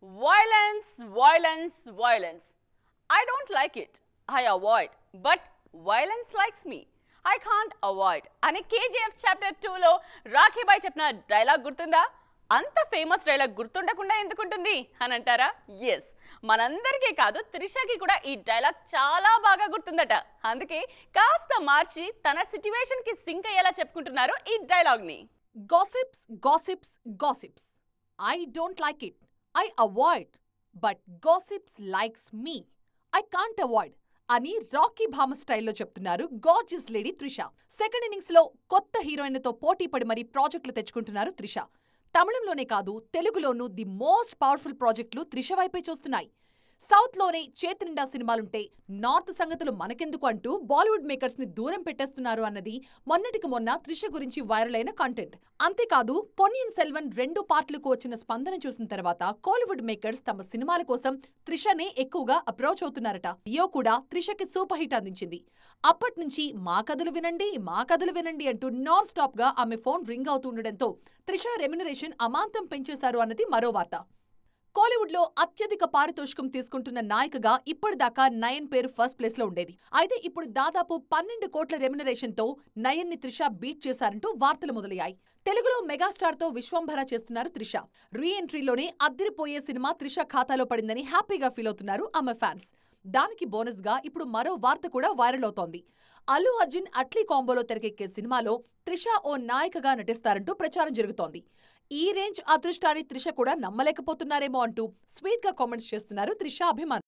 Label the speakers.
Speaker 1: Violence, violence, violence. I don't like it. I avoid. But violence likes me. I can't avoid. అని KGF chapter 2లో Rakhi bye చెప్పిన dialogue గుర్తుందా? అంత famous dialogue గుర్తుండకుండా ఎందుకుంటుంది అని అంటారా? ఎస్, మనందరికీ కాదు త్రిషకి కూడా ఈ డైలాగ్ చాలా బాగా గుర్తుందట. అందుకే కాస్త మార్చి తన సిట్యువేషన్ కి సింక్ అయ్యేలా చెప్పుకుంటున్నారు ఈ డైలాగ్ ని.
Speaker 2: Gossips, gossips, gossips. I don't like it. I avoid. But gossips likes me. I can't avoid. అని రాకీ భామ స్టైల్లో చెప్తున్నారు gorgeous lady Trisha. Second innings లో కొత్త హీరోయిన్లతో పోటీ పడి మరీ ప్రాజెక్టులు తెచ్చుకుంటున్నారు త్రిష. తమిళంలోనే కాదు తెలుగులోనూ ది మోస్ట్ పవర్ఫుల్ ప్రాజెక్టులు త్రిష వైపే చూస్తున్నాయి. సౌత్ లోనే చేతి నిండా సినిమాలుంటే నార్త్ సంగతులు మనకెందుకు అంటూ బాలీవుడ్ మేకర్స్ ని దూరం పెట్టేస్తున్నారు అన్నది మొన్నటికి మొన్న త్రిష గురించి వైరల్ అయిన కంటెంట్. అంతేకాదు పొన్నియిన్ సెల్వన్ 2 పార్ట్లకు వచ్చిన స్పందన చూసిన తర్వాత కోలీవుడ్ మేకర్స్ తమ సినిమాల కోసం త్రిషనే ఎక్కువగా అప్రోచ్ అవుతున్నారట. లియో కూడా త్రిషకి సూపర్ హిట్ అందించింది. అప్పట్నుంచి మా కథలు వినండి అంటూ నాన్ స్టాప్ గా ఆమె ఫోన్ రింగ్ అవుతుండటంతో త్రిష రెమ్యునరేషన్ అమాంతం పెంచేశారు అన్నది మరో వార్త. కోలీవుడ్ లో అత్యధిక పారితోషికం తీసుకుంటున్న నాయికగా ఇప్పటిదాకా నయన్ పేరు ఫస్ట్ ప్లేస్ లో ఉండేది. అయితే ఇప్పుడు దాదాపు 12 కోట్ల రెమ్యునరేషన్ తో నయన్ ని త్రిష బీట్ చేశారంటూ వార్తలు మొదలయ్యాయి. తెలుగులో మెగాస్టార్ తో విశ్వంభర చేస్తున్నారు త్రిష. రీ ఎంట్రీలోనే అద్దిరిపోయే సినిమా త్రిష ఖాతాలో పడిందని హ్యాపీగా ఫీల్ అవుతున్నారు ఆమె ఫ్యాన్స్. దానికి బోనస్ గా ఇప్పుడు మరో వార్త కూడా వైరల్ అవుతోంది. అల్లు అర్జున్ అట్లీ కాంబోలో తెరకెక్కే సినిమాలో త్రిష ఓ నాయికగా నటిస్తారంటూ ప్రచారం జరుగుతోంది. ఈ రేంజ్ అదృష్టాన్ని త్రిష కూడా నమ్మలేకపోతున్నారేమో అంటూ స్వీట్ గా కామెంట్స్ చేస్తున్నారు త్రిష అభిమానులు.